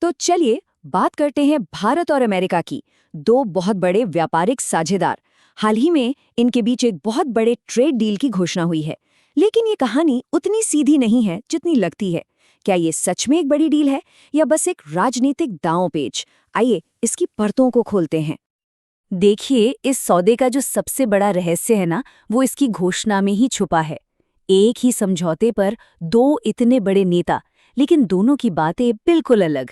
तो चलिए बात करते हैं भारत और अमेरिका की, दो बहुत बड़े व्यापारिक साझेदार। हाल ही में इनके बीच एक बहुत बड़े ट्रेड डील की घोषणा हुई है। लेकिन ये कहानी उतनी सीधी नहीं है जितनी लगती है। क्या ये सच में एक बड़ी डील है या बस एक राजनीतिक दांव-पेच? आइए इसकी परतों को खोलते हैं। देखिए, इस सौदे का जो सबसे बड़ा रहस्य है ना, वो इसकी घोषणा में ही छुपा है। एक ही समझौते पर दो इतने बड़े नेता, लेकिन दोनों की बातें बिल्कुल अलग।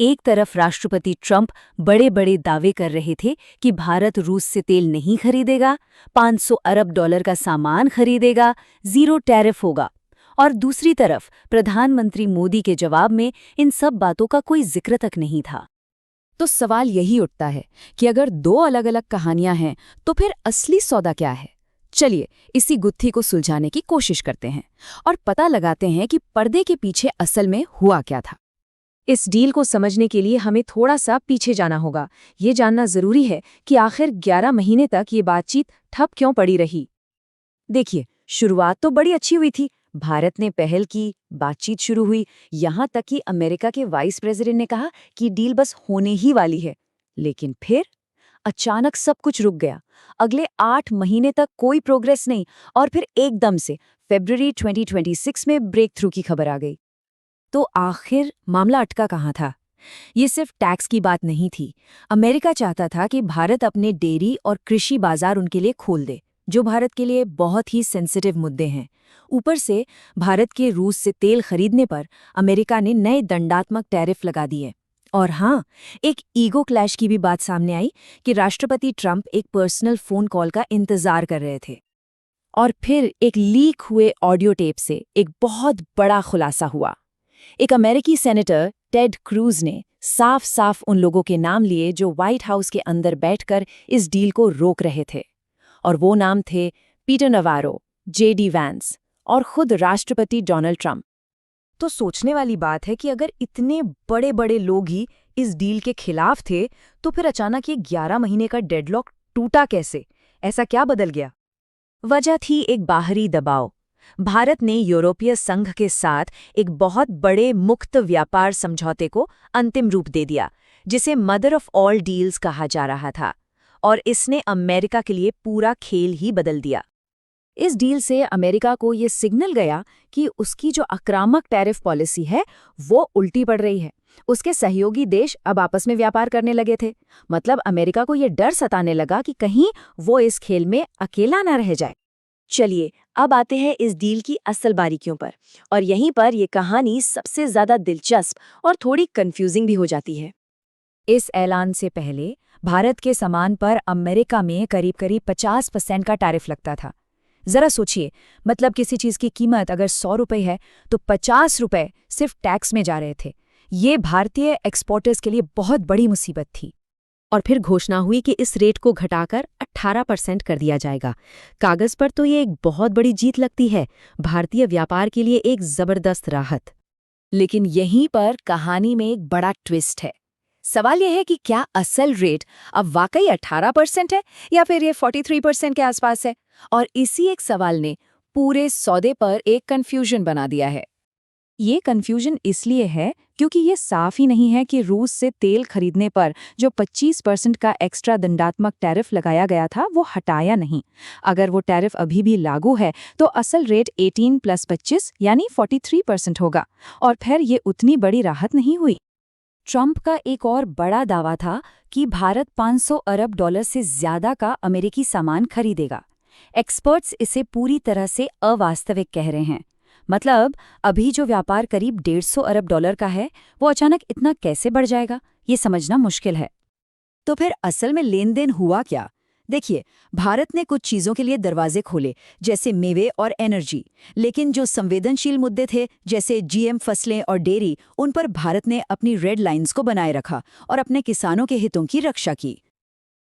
एक तरफ राष्ट्रपति ट्रंप बड़े बड़े दावे कर रहे थे कि भारत रूस से तेल नहीं खरीदेगा, 500 अरब डॉलर का सामान खरीदेगा, जीरो टैरिफ होगा। और दूसरी तरफ प्रधानमंत्री मोदी के जवाब में इन सब बातों का कोई जिक्र तक नहीं था। तो सवाल यही उठता है कि अगर दो अलग अलग कहानियां हैं तो फिर असली सौदा क्या है? चलिए इसी गुत्थी को सुलझाने की कोशिश करते हैं और पता लगाते हैं कि पर्दे के पीछे असल में हुआ क्या था। इस डील को समझने के लिए हमें थोड़ा सा पीछे जाना होगा। ये जानना जरूरी है कि आखिर 11 महीने तक ये बातचीत ठप क्यों पड़ी रही। देखिए, शुरुआत तो बड़ी अच्छी हुई थी। भारत ने पहल की, बातचीत शुरू हुई, यहाँ तक कि अमेरिका के वाइस प्रेसिडेंट ने कहा कि डील बस होने ही वाली है। लेकिन फिर अचानक सब कुछ रुक गया। अगले 8 महीने तक कोई प्रोग्रेस नहीं और फिर एकदम से फरवरी 2026 में ब्रेक थ्रू की खबर आ गई। तो आखिर मामला अटका कहाँ था? ये सिर्फ टैक्स की बात नहीं थी। अमेरिका चाहता था कि भारत अपने डेयरी और कृषि बाजार उनके लिए खोल दे, जो भारत के लिए बहुत ही सेंसिटिव मुद्दे हैं। ऊपर से भारत के रूस से तेल खरीदने पर अमेरिका ने नए दंडात्मक टैरिफ लगा दिए। और हाँ, एक ईगो क्लैश की भी बात सामने आई कि राष्ट्रपति ट्रंप एक पर्सनल फोन कॉल का इंतजार कर रहे थे। और फिर एक लीक हुए ऑडियो टेप से एक बहुत बड़ा खुलासा हुआ। एक अमेरिकी सेनेटर टेड क्रूज ने साफ साफ उन लोगों के नाम लिए जो व्हाइट हाउस के अंदर बैठकर इस डील को रोक रहे थे। और वो नाम थे पीटर नवारो, जेडी वैंस और खुद राष्ट्रपति डोनाल्ड ट्रंप। तो सोचने वाली बात है कि अगर इतने बड़े बड़े लोग ही इस डील के खिलाफ थे, तो फिर अचानक ये 11 महीने का डेडलॉक टूटा कैसे? ऐसा क्या बदल गया? वजह थी एक बाहरी दबाव। भारत ने यूरोपीय संघ के साथ एक बहुत बड़े मुक्त व्यापार समझौते को अंतिम रूप दे दिया, जिसे मदर ऑफ ऑल डील्स कहा जा रहा था। और इसने अमेरिका के लिए पूरा खेल ही बदल दिया। इस डील से अमेरिका को ये सिग्नल गया कि उसकी जो आक्रामक टैरिफ पॉलिसी है वो उल्टी पड़ रही है। उसके सहयोगी देश अब आपस में व्यापार करने लगे थे। मतलब अमेरिका को ये डर सताने लगा कि कहीं वो इस खेल में अकेला न रह जाए। चलिए अब आते हैं इस डील की असल बारीकियों पर, और यहीं पर यह कहानी सबसे ज्यादा दिलचस्प और थोड़ी कंफ्यूजिंग भी हो जाती है। इस ऐलान से पहले भारत के सामान पर अमेरिका में करीब 50% का टैरिफ लगता था। जरा सोचिए, मतलब किसी चीज की कीमत अगर 100 रुपए है तो 50 रुपए सिर्फ टैक्स में जा रहे थे। ये भारतीय एक्सपोर्टर्स के लिए बहुत बड़ी मुसीबत थी। और फिर घोषणा हुई कि इस रेट को घटाकर 18% कर दिया जाएगा। कागज पर तो ये एक बहुत बड़ी जीत लगती है, भारतीय व्यापार के लिए एक जबरदस्त राहत। लेकिन यहीं पर कहानी में एक बड़ा ट्विस्ट है। सवाल यह है कि क्या असल रेट अब वाकई 18% है या फिर ये 43% के आसपास है? और इसी एक सवाल ने पूरे सौदे पर एक कन्फ्यूजन बना दिया है। ये कन्फ्यूजन इसलिए है क्योंकि ये साफ ही नहीं है कि रूस से तेल खरीदने पर जो 25% का एक्स्ट्रा दंडात्मक टैरिफ लगाया गया था वो हटाया नहीं। अगर वो टैरिफ अभी भी लागू है तो असल रेट 18 + 25 यानी 43% होगा। और फिर ये उतनी बड़ी राहत नहीं हुई। ट्रंप का एक और बड़ा दावा था कि भारत 500 अरब डॉलर से ज्यादा का अमेरिकी सामान खरीदेगा। एक्सपर्ट्स इसे पूरी तरह से अवास्तविक कह रहे हैं। मतलब अभी जो व्यापार करीब 150 अरब डॉलर का है, वो अचानक इतना कैसे बढ़ जाएगा, ये समझना मुश्किल है। तो फिर असल में लेन देन हुआ क्या? देखिए, भारत ने कुछ चीज़ों के लिए दरवाजे खोले, जैसे मेवे और एनर्जी। लेकिन जो संवेदनशील मुद्दे थे, जैसे जीएम फसलें और डेयरी, उन पर भारत ने अपनी रेड लाइंस को बनाए रखा और अपने किसानों के हितों की रक्षा की।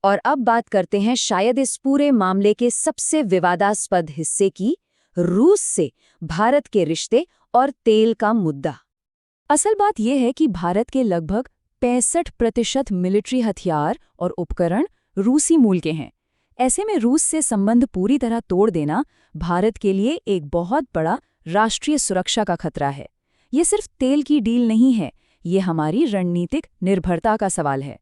और अब बात करते हैं शायद इस पूरे मामले के सबसे विवादास्पद हिस्से की, रूस से भारत के रिश्ते और तेल का मुद्दा। असल बात यह है कि भारत के लगभग 65% मिलिट्री हथियार और उपकरण रूसी मूल के हैं। ऐसे में रूस से संबंध पूरी तरह तोड़ देना भारत के लिए एक बहुत बड़ा राष्ट्रीय सुरक्षा का खतरा है। ये सिर्फ तेल की डील नहीं है, ये हमारी रणनीतिक निर्भरता का सवाल है।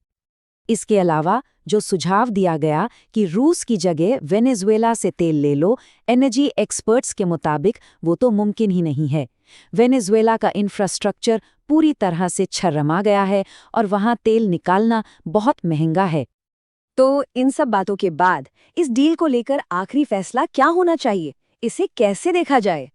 इसके अलावा जो सुझाव दिया गया कि रूस की जगह वेनेजुएला से तेल ले लो, एनर्जी एक्सपर्ट्स के मुताबिक वो तो मुमकिन ही नहीं है। वेनेजुएला का इंफ्रास्ट्रक्चर पूरी तरह से छर्रमा गया है और वहाँ तेल निकालना बहुत महंगा है। तो इन सब बातों के बाद इस डील को लेकर आखिरी फैसला क्या होना चाहिए? इसे कैसे देखा जाए?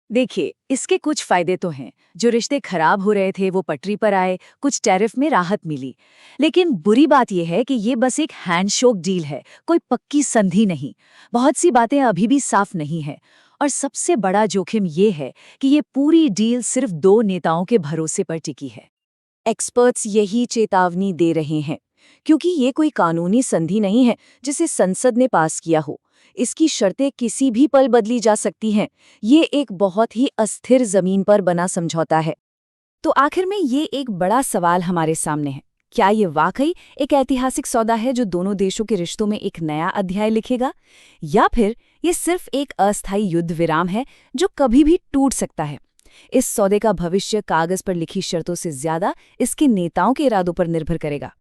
देखिए, इसके कुछ फायदे तो हैं। जो रिश्ते खराब हो रहे थे वो पटरी पर आए, कुछ टैरिफ में राहत मिली। लेकिन बुरी बात यह है कि ये बस एक हैंडशेक डील है, कोई पक्की संधि नहीं। बहुत सी बातें अभी भी साफ नहीं है। और सबसे बड़ा जोखिम ये है कि ये पूरी डील सिर्फ दो नेताओं के भरोसे पर टिकी है। एक्सपर्ट्स यही चेतावनी दे रहे हैं, क्योंकि ये कोई कानूनी संधि नहीं है जिसे संसद ने पास किया हो। इसकी शर्तें किसी भी पल बदली जा सकती हैं। ये एक बहुत ही अस्थिर जमीन पर बना समझौता है। तो आखिर में ये एक बड़ा सवाल हमारे सामने है। क्या ये वाकई एक ऐतिहासिक सौदा है जो दोनों देशों के रिश्तों में एक नया अध्याय लिखेगा, या फिर ये सिर्फ एक अस्थायी युद्ध विराम है जो कभी भी टूट सकता है? इस सौदे का भविष्य कागज पर लिखी शर्तों से ज्यादा इसके नेताओं के इरादों पर निर्भर करेगा।